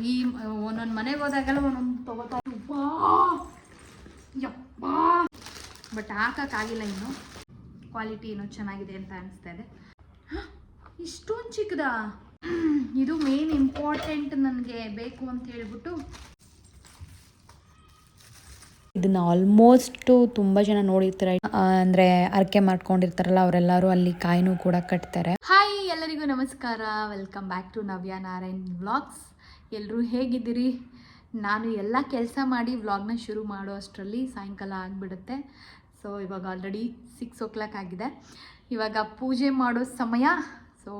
ಈ ಒಂದೊಂದು ಮನೆಗೆ ಹೋದಾಗೆಲ್ಲ ಒಂದೊಂದು ತೊಗೋತಾ ಯಪ್ಪ, ಬಟ್ ಹಾಕೋಕ್ಕಾಗಿಲ್ಲ. ಇನ್ನು ಕ್ವಾಲಿಟಿ ಇನ್ನೂ ಚೆನ್ನಾಗಿದೆ ಅಂತ ಅನಿಸ್ತಾ ಇದೆ. ಇಷ್ಟೊಂದು ಚಿಕ್ಕದಾ? ಇದು ಮೇನ್ ಇಂಪಾರ್ಟೆಂಟ್ ನನಗೆ ಬೇಕು ಅಂತ ಹೇಳ್ಬಿಟ್ಟು ಇದನ್ನ ಆಲ್ಮೋಸ್ಟು ತುಂಬ ಜನ ನೋಡಿರ್ತಾರೆ. ಅಂದರೆ ಅರಕೆ ಮಾಡ್ಕೊಂಡಿರ್ತಾರಲ್ಲ ಅವರೆಲ್ಲರೂ ಅಲ್ಲಿ ಕಾಯಿನೂ ಕೂಡ ಕಟ್ತಾರೆ. ಹಾಯ್, ಎಲ್ಲರಿಗೂ ನಮಸ್ಕಾರ. Welcome back to Navya Narayan vlogs. ಎಲ್ಲರೂ ಹೇಗಿದ್ದೀರಿ? ನಾನು ಎಲ್ಲ ಕೆಲಸ ಮಾಡಿ ವ್ಲಾಗ್ನ ಶುರು ಮಾಡೋ ಅಷ್ಟರಲ್ಲಿ ಸಾಯಂಕಾಲ ಆಗಿಬಿಡುತ್ತೆ. ಸೊ ಇವಾಗ ಆಲ್ರೆಡಿ 6 o'clock ಆಗಿದೆ. ಇವಾಗ ಪೂಜೆ ಮಾಡೋ ಸಮಯ. ಸೊ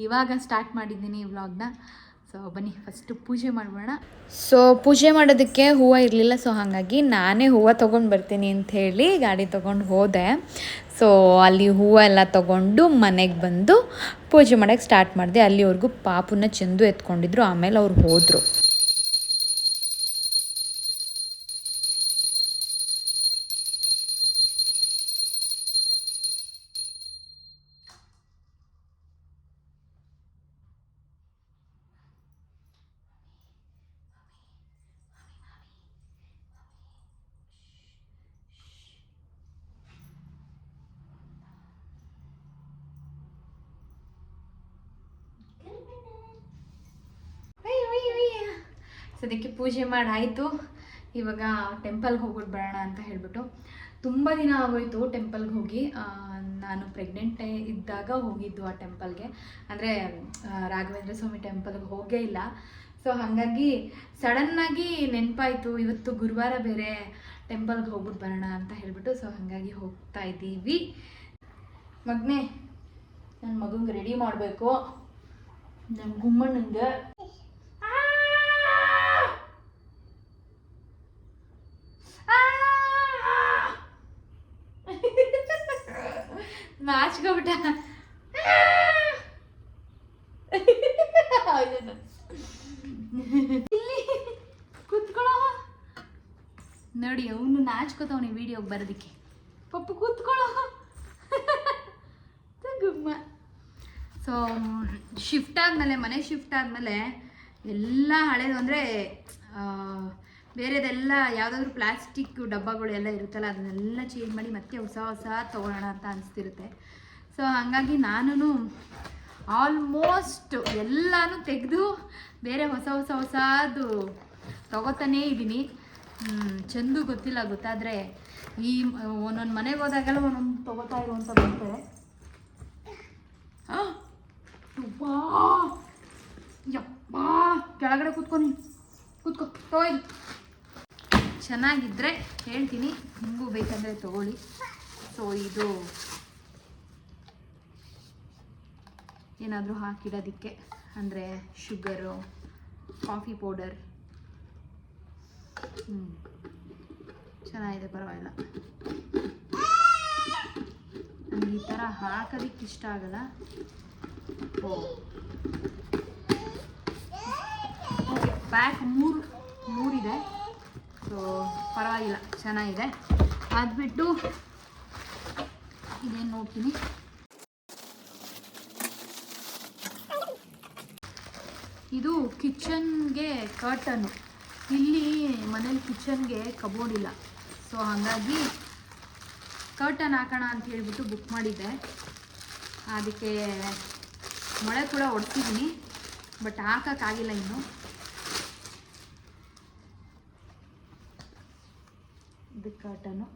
ಇವಾಗ ಸ್ಟಾರ್ಟ್ ಮಾಡಿದ್ದೀನಿ ವ್ಲಾಗ್ನ. ಸೊ ಬನ್ನಿ ಫಸ್ಟು ಪೂಜೆ ಮಾಡ್ಬೋಣ. ಸೊ ಪೂಜೆ ಮಾಡೋದಕ್ಕೆ ಹೂವು ಇರಲಿಲ್ಲ. ಸೊ ಹಾಗಾಗಿ ನಾನೇ ಹೂವು ತೊಗೊಂಡು ಬರ್ತೀನಿ ಅಂತ ಹೇಳಿ ಗಾಡಿ ತೊಗೊಂಡು ಹೋದೆ. ಸೊ ಅಲ್ಲಿ ಹೂವು ಎಲ್ಲ ತೊಗೊಂಡು ಮನೆಗೆ ಬಂದು ಪೂಜೆ ಮಾಡೋಕ್ಕೆ ಸ್ಟಾರ್ಟ್ ಮಾಡಿದೆ. ಅಲ್ಲಿವರೆಗೂ ಪಾಪುನ ಚಂದು ಎತ್ಕೊಂಡಿದ್ರು. ಆಮೇಲೆ ಅವ್ರು ಹೋದರು. ಸದ್ಯಕ್ಕೆ ಪೂಜೆ ಮಾಡಾಯಿತು. ಇವಾಗ ಟೆಂಪಲ್ಗೆ ಹೋಗ್ಬಿಟ್ಟು ಬರೋಣ ಅಂತ ಹೇಳ್ಬಿಟ್ಟು. ತುಂಬ ದಿನ ಆಗೋಯ್ತು ಟೆಂಪಲ್ಗೆ ಹೋಗಿ. ನಾನು ಪ್ರೆಗ್ನೆಂಟ್ ಇದ್ದಾಗ ಹೋಗಿದ್ದು ಆ ಟೆಂಪಲ್ಗೆ. ಅಂದರೆ ರಾಘವೇಂದ್ರ ಸ್ವಾಮಿ ಟೆಂಪಲ್ಗೆ ಹೋಗೇ ಇಲ್ಲ. ಸೊ ಹಾಗಾಗಿ ಸಡನ್ನಾಗಿ ನೆನಪಾಯಿತು, ಇವತ್ತು ಗುರುವಾರ ಬೇರೆ, ಟೆಂಪಲ್ಗೆ ಹೋಗ್ಬಿಟ್ಟು ಬರೋಣ ಅಂತ ಹೇಳ್ಬಿಟ್ಟು. ಸೊ ಹಾಗಾಗಿ ಹೋಗ್ತಾ ಇದ್ದೀವಿ. ಮಗನೇ, ನನ್ನ ಮಗಂಗೆ ರೆಡಿ ಮಾಡಬೇಕು. ನಮ್ಮ ಗುಮ್ಮಣ್ಣಂಗೆ ನಾಚ್ಕೊಬಿಟ್ಟ. ಕೂತ್ಕೊಳ್ಳೋ ನೋಡಿ, ಅವನು ನಾಚ್ಕೋತಾವನಿ ವಿಡಿಯೋಗೆ ಬರೋದಕ್ಕೆ. ಪಪ್ಪು ಕೂತ್ಕೊಳ್ಳೋ ಗುಮ್ಮ. ಸೊ ಮನೆ ಶಿಫ್ಟ್ ಆದಮೇಲೆ ಎಲ್ಲ ಹಳೇದು ಅಂದರೆ ಬೇರೆದೆಲ್ಲ ಯಾವುದಾದ್ರೂ ಪ್ಲಾಸ್ಟಿಕ್ ಡಬ್ಬಗಳು ಎಲ್ಲ ಇರುತ್ತಲ್ಲ, ಅದನ್ನೆಲ್ಲ ಚೇಂಜ್ ಮಾಡಿ ಮತ್ತೆ ಹೊಸ ತೊಗೊಳ್ಳೋಣ ಅಂತ ಅನಿಸ್ತಿರುತ್ತೆ. ಸೊ ಹಾಗಾಗಿ ನಾನು ಆಲ್ಮೋಸ್ಟ್ ಎಲ್ಲನೂ ತೆಗೆದು ಬೇರೆ ಹೊಸದು ತೊಗೋತಾನೇ ಇದ್ದೀನಿ. ಚಂದು ಗೊತ್ತಿಲ್ಲ, ಗೊತ್ತಾದರೆ ಈ ಒಂದೊಂದು ಮನೆಗೆ ಹೋದಾಗೆಲ್ಲ ಒಂದೊಂದು ತೊಗೋತಾ ಇರುವಂಥ ಬರ್ತಾರೆ. ಯಪ್ಪ, ಕೆಳಗಡೆ ಕೂತ್ಕೊ ತೊಗೊಯ್ದು. ಚೆನ್ನಾಗಿದ್ದರೆ ಹೇಳ್ತೀನಿ, ನಿಮಗೂ ಬೇಕಂದರೆ ತೊಗೊಳ್ಳಿ. ಸೊ ಇದು ಏನಾದರೂ ಹಾಕಿಡೋದಕ್ಕೆ, ಅಂದರೆ ಶುಗರು, ಕಾಫಿ ಪೌಡರ್. ಚೆನ್ನಾಗಿದೆ, ಪರವಾಗಿಲ್ಲ. ನನಗೆ ಈ ಥರ ಹಾಕೋದಕ್ಕೆ ಇಷ್ಟ ಆಗಲ್ಲ. Okay, pack ಮೂರಿದೆ. ಸೊ ಪರವಾಗಿಲ್ಲ, ಚೆನ್ನಾಗಿದೆ. ಅದ್ಬಿಟ್ಟು ಇದೇನು ನೋಡ್ತೀನಿ. ಇದು ಕಿಚನ್ಗೆ ಕರ್ಟನ್ನು. ಇಲ್ಲಿ ಮನೇಲಿ ಕಿಚನ್ಗೆ ಕಬೋರ್ಡ್ ಇಲ್ಲ. ಸೊ ಹಾಗಾಗಿ ಕರ್ಟನ್ ಹಾಕೋಣ ಅಂತ ಹೇಳ್ಬಿಟ್ಟು ಬುಕ್ ಮಾಡಿದ್ದೆ. ಅದಕ್ಕೆ ಮೊಳೆ ಕೂಡ ಹೊಡ್ತಿದ್ದೀನಿ, ಬಟ್ ಹಾಕೋಕ್ಕಾಗಿಲ್ಲ ಇನ್ನು. ಇದು ಕರ್ಟನ್ನು.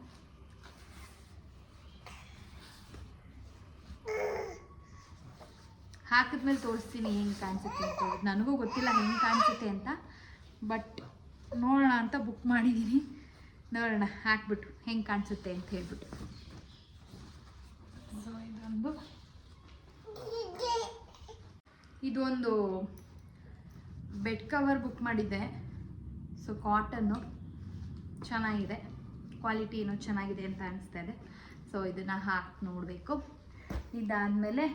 ಹಾಕಿದ್ಮೇಲೆ ತೋರಿಸ್ತೀನಿ ಹೆಂಗೆ ಕಾಣಿಸುತ್ತೆ ಅಂತ. ನನಗೂ ಗೊತ್ತಿಲ್ಲ ಹೆಂಗೆ ಕಾಣಿಸುತ್ತೆ ಅಂತ, ಬಟ್ ನೋಡೋಣ ಅಂತ ಬುಕ್ ಮಾಡಿದ್ದೀನಿ. ನೋಡೋಣ ಹಾಕ್ಬಿಟ್ಟು ಹೆಂಗೆ ಕಾಣಿಸುತ್ತೆ ಅಂತ ಹೇಳ್ಬಿಟ್ಟು. ಸೊ ಇದೊಂದು ಬೆಡ್ ಕವರ್ ಬುಕ್ ಮಾಡಿದ್ದೆ. ಸೊ ಕಾಟನ್ನು ಚೆನ್ನಾಗಿದೆ, ಕ್ವಾಲಿಟಿ ಇನ್ನೂ ಚೆನ್ನಾಗಿದೆ ಅಂತ ಅನಿಸ್ತಾ ಇದೆ. ಸೊ ಇದನ್ನು ಹಾಕಿ ನೋಡಬೇಕು. ಇದಾದಮೇಲೆ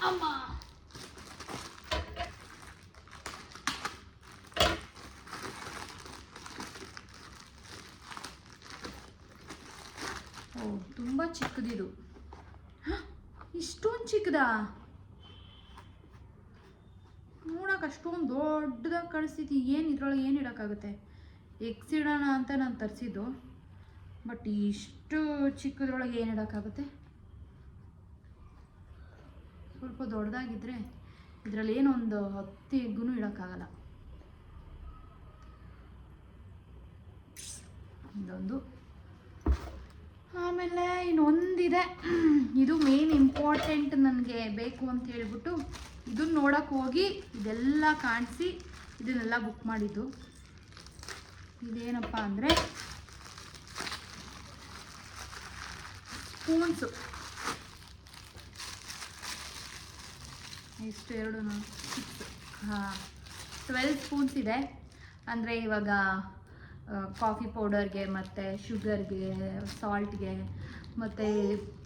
ಅಮ್ಮ ತುಂಬ ಚಿಕ್ಕದಿದು. ಇಷ್ಟೊಂದು ಚಿಕ್ಕದಾ? ನೋಡೋಕೆ ನೋಡೋಕೆ ಅಷ್ಟೊಂದು ದೊಡ್ಡದಾಗಿ ಕಾಣಿಸ್ತೈತಿ. ಏನು ಇದ್ರೊಳಗೆ ಏನು ಇಡೋಕ್ಕಾಗುತ್ತೆ? ಎಗ್ಸ್ ಇಡೋಣ ಅಂತ ನಾನು ತರಿಸಿದ್ದು, ಬಟ್ ಇಷ್ಟು ಚಿಕ್ಕದ್ರೊಳಗೆ ಏನು ಇಡೋಕ್ಕಾಗುತ್ತೆ? ಸ್ವಲ್ಪ ದೊಡ್ಡದಾಗಿದ್ದರೆ ಇದರಲ್ಲಿ ಏನೊಂದು 10 ಎಗ್ಗೂ ಇಡೋಕ್ಕಾಗಲ್ಲ. ಇದೊಂದು. ಆಮೇಲೆ ಇನ್ನೊಂದಿದೆ, ಇದು ಮೇನ್ ಇಂಪಾರ್ಟೆಂಟ್ ನನಗೆ ಬೇಕು ಅಂತ ಹೇಳ್ಬಿಟ್ಟು ಇದನ್ನ ನೋಡೋಕೆ ಹೋಗಿ ಇದೆಲ್ಲ ಕಾಣಿಸಿ ಇದನ್ನೆಲ್ಲ ಬುಕ್ ಮಾಡಿದ್ದು. ಇದೇನಪ್ಪ ಅಂದರೆ ಸ್ಪೂನ್ಸು. ಎಷ್ಟು? 2 12 ಸ್ಪೂನ್ಸ್ ಇದೆ. ಅಂದರೆ ಇವಾಗ ಕಾಫಿ ಪೌಡರ್ಗೆ ಮತ್ತು ಶುಗರ್ಗೆ, ಸಾಲ್ಟ್ಗೆ, ಮತ್ತು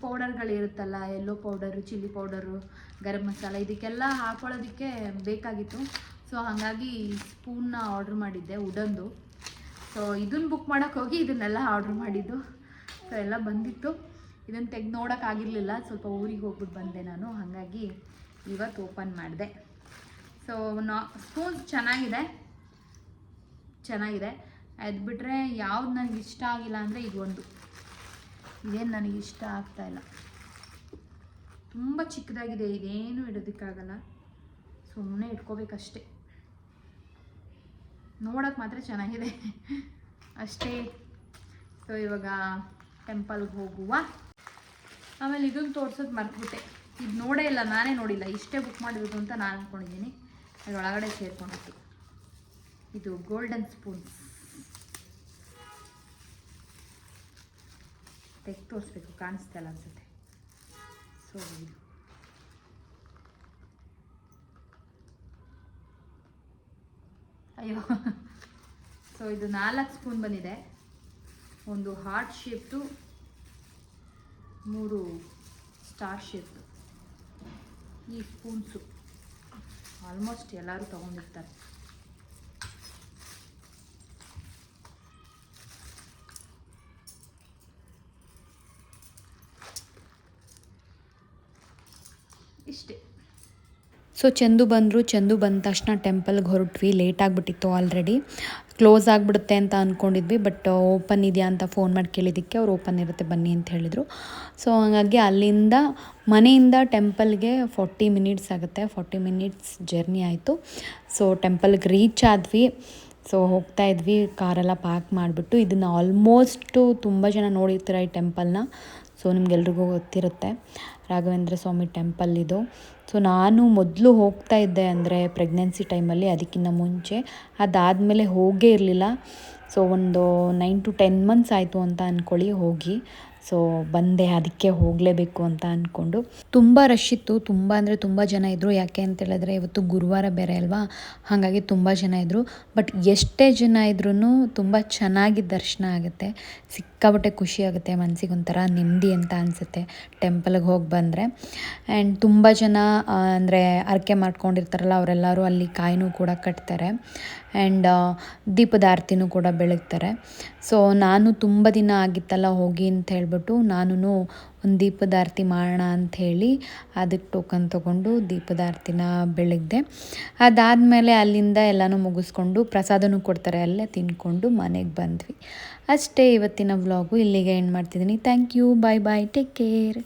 ಪೌಡರ್ಗಳಿರುತ್ತಲ್ಲ, yellow powder, chilli powder, garam masala, ಇದಕ್ಕೆಲ್ಲ ಹಾಕೊಳ್ಳೋದಕ್ಕೆ ಬೇಕಾಗಿತ್ತು. ಸೊ ಹಾಗಾಗಿ ಸ್ಪೂನ್ನ ಆರ್ಡ್ರ್ ಮಾಡಿದ್ದೆ, ವುಡನ್ದು. ಸೊ ಇದನ್ನು ಬುಕ್ ಮಾಡೋಕ್ಕೆ ಹೋಗಿ ಇದನ್ನೆಲ್ಲ ಆರ್ಡ್ರ್ ಮಾಡಿದ್ದು. ಸೊ ಎಲ್ಲ ಬಂದಿತ್ತು. ಇದನ್ನು ತೆಗೆದು ನೋಡೋಕ್ಕಾಗಿರಲಿಲ್ಲ, ಸ್ವಲ್ಪ ಊರಿಗೆ ಹೋಗ್ಬಿಟ್ಟು ಬಂದೆ ನಾನು, ಹಾಗಾಗಿ ಇವತ್ತು ಓಪನ್ ಮಾಡಿದೆ. ಸೊ ಸ್ಪೂನ್ಸ್ ಚೆನ್ನಾಗಿದೆ. ಅದು ಬಿಟ್ಟರೆ ಯಾವ್ದು ನನಗೆ ಇಷ್ಟ ಆಗಿಲ್ಲ ಅಂದರೆ ಇದೊಂದು. ಇದೇನು ನನಗೆ ಇಷ್ಟ ಆಗ್ತಾಯಿಲ್ಲ, ತುಂಬ ಚಿಕ್ಕದಾಗಿದೆ, ಇದೇನು ಇಡೋದಕ್ಕಾಗಲ್ಲ, ಸುಮ್ಮನೆ ಇಟ್ಕೋಬೇಕಷ್ಟೆ. ನೋಡೋಕೆ ಮಾತ್ರ ಚೆನ್ನಾಗಿದೆ ಅಷ್ಟೇ. ಸೊ ಇವಾಗ ಟೆಂಪಲ್ಗೆ ಹೋಗುವ. ಆಮೇಲೆ ಇದನ್ನು ತೋರ್ಸೋದು ಮರ್ತ್ಬಿಟ್ಟೆ, ಇದು ನೋಡೇ ಇಲ್ಲ, ನಾನೇ ನೋಡಿಲ್ಲ. ಇಷ್ಟೇ ಬುಕ್ ಮಾಡಿರೋದು ಅಂತ ನಾನು ಅಂದ್ಕೊಂಡಿದ್ದೀನಿ, ಅದರೊಳಗಡೆ ಸೇರ್ಕೊಂಡಿತ್ತು. ಇದು ಗೋಲ್ಡನ್ ಸ್ಪೂನ್ಸ್. ತೆಗೆದು ತೋರಿಸ್ಬೇಕು, ಕಾಣಿಸ್ತಾ ಇಲ್ಲ ಅನ್ಸುತ್ತೆ. ಸೊ ಇದು ಅಯ್ಯೋ. ಸೊ ಇದು 4 ಸ್ಪೂನ್ ಬಂದಿದೆ. ಒಂದು ಹಾರ್ಟ್ ಶೇಪ್ದು, 3 ಸ್ಟಾರ್ ಶೇಪ್ದು. ಈ ಸ್ಪೂನ್ಸು ಆಲ್ಮೋಸ್ಟ್ ಎಲ್ಲರೂ ತೊಗೊಂಡಿರ್ತಾರೆ. ಇಷ್ಟೇ. ಸೊ ಚಂದು ಬಂದ ತಕ್ಷಣ ಟೆಂಪಲ್ಗೆ ಹೊರಟ್ವಿ. ಲೇಟ್ ಆಗಿಬಿಟ್ಟಿತ್ತು, ಆಲ್ರೆಡಿ ಕ್ಲೋಸ್ ಆಗಿಬಿಡುತ್ತೆ ಅಂತ ಅಂದ್ಕೊಂಡಿದ್ವಿ. ಬಟ್ ಓಪನ್ ಇದೆಯಾ ಅಂತ ಫೋನ್ ಮಾಡಿ ಕೇಳಿದ್ದಕ್ಕೆ ಅವ್ರು ಓಪನ್ ಇರುತ್ತೆ ಬನ್ನಿ ಅಂತ ಹೇಳಿದರು. ಸೊ ಹಾಗಾಗಿ ಅಲ್ಲಿಂದ ಮನೆಯಿಂದ ಟೆಂಪಲ್ಗೆ 40 ಮಿನಿಟ್ಸ್ ಆಗುತ್ತೆ. 40 ಮಿನಿಟ್ಸ್ ಜರ್ನಿ ಆಯಿತು. ಸೊ ಟೆಂಪಲ್ಗೆ ರೀಚ್ ಆದ್ವಿ. ಸೊ ಹೋಗ್ತಾ ಇದ್ವಿ, ಕಾರೆಲ್ಲ ಪಾರ್ಕ್ ಮಾಡಿಬಿಟ್ಟು. ಇದನ್ನು ಆಲ್ಮೋಸ್ಟು ತುಂಬ ಜನ ನೋಡಿರ್ತೀರ ಈ ಟೆಂಪಲ್ನ. ಸೊ ನಿಮ್ಗೆಲ್ರಿಗೂ ಗೊತ್ತಿರುತ್ತೆ, ರಾಘವೇಂದ್ರ ಸ್ವಾಮಿ ಟೆಂಪಲ್ ಇದು. ಸೊ ನಾನು ಮೊದಲು ಹೋಗ್ತಾ ಇದ್ದೆ ಅಂದರೆ ಪ್ರೆಗ್ನೆನ್ಸಿ ಟೈಮಲ್ಲಿ, ಅದಕ್ಕಿಂತ ಮುಂಚೆ. ಅದಾದಮೇಲೆ ಹೋಗೇ ಇರಲಿಲ್ಲ. ಸೊ ಒಂದು 9 to 10 ಮಂತ್ಸ್ ಆಯಿತು ಅಂತ ಅಂದ್ಕೊಳ್ಳಿ ಹೋಗಿ. ಸೊ ಬಂದೆ, ಅದಕ್ಕೆ ಹೋಗಲೇಬೇಕು ಅಂತ ಅಂದ್ಕೊಂಡು. ತುಂಬ ರಶ್ ಇತ್ತು, ತುಂಬ ಅಂದರೆ ತುಂಬ ಜನ ಇದ್ದರು. ಯಾಕೆ ಅಂತ ಹೇಳಿದ್ರೆ ಇವತ್ತು ಗುರುವಾರ ಬೇರೆ ಅಲ್ವಾ, ಹಾಗಾಗಿ ತುಂಬ ಜನ ಇದ್ದರು. ಬಟ್ ಎಷ್ಟೇ ಜನ ಇದ್ರೂ ತುಂಬ ಚೆನ್ನಾಗಿ ದರ್ಶನ ಆಗುತ್ತೆ, ಸಿಕ್ಕಾಬಟ್ಟೆ ಖುಷಿ ಆಗುತ್ತೆ, ಮನಸ್ಸಿಗೆ ಒಂಥರ ನೆಮ್ಮದಿ ಅಂತ ಅನಿಸುತ್ತೆ ಟೆಂಪಲ್ಗೆ ಹೋಗಿ ಬಂದರೆ. ಆ್ಯಂಡ್ ತುಂಬ ಜನ ಅಂದರೆ ಹರಕೆ ಮಾಡ್ಕೊಂಡಿರ್ತಾರಲ್ಲ, ಅವರೆಲ್ಲರೂ ಅಲ್ಲಿ ಕಾಯಿನೂ ಕೂಡ ಕಟ್ತಾರೆ. ಆ್ಯಂಡ್ ದೀಪದ ಆರತಿನೂ ಕೂಡ ಬೆಳಗ್ತಾರೆ. ಸೊ ನಾನು ತುಂಬ ದಿನ ಆಗಿತ್ತಲ್ಲ ಹೋಗಿ ಅಂತ ಹೇಳ್ಬಿಟ್ಟು ನಾನು ಒಂದು ದೀಪದ ಆರತಿ ಮಾಡೋಣ ಅಂಥೇಳಿ ಅದಕ್ಕೆ ಟೋಕನ್ ತೊಗೊಂಡು ದೀಪದ ಆರತಿನ ಬೆಳಗ್ದೆ. ಅದಾದಮೇಲೆ ಅಲ್ಲಿಂದ ಎಲ್ಲನೂ ಮುಗಿಸ್ಕೊಂಡು ಪ್ರಸಾದನೂ ಕೊಡ್ತಾರೆ, ಅಲ್ಲೇ ತಿಂದ್ಕೊಂಡು ಮನೆಗೆ ಬಂದ್ವಿ. ಅಷ್ಟೇ ಇವತ್ತಿನ ವ್ಲಾಗು. ಇಲ್ಲಿಗೆ ಎಂಡ್ ಮಾಡ್ತಿದ್ದೀನಿ. Thank you, bye bye, take care.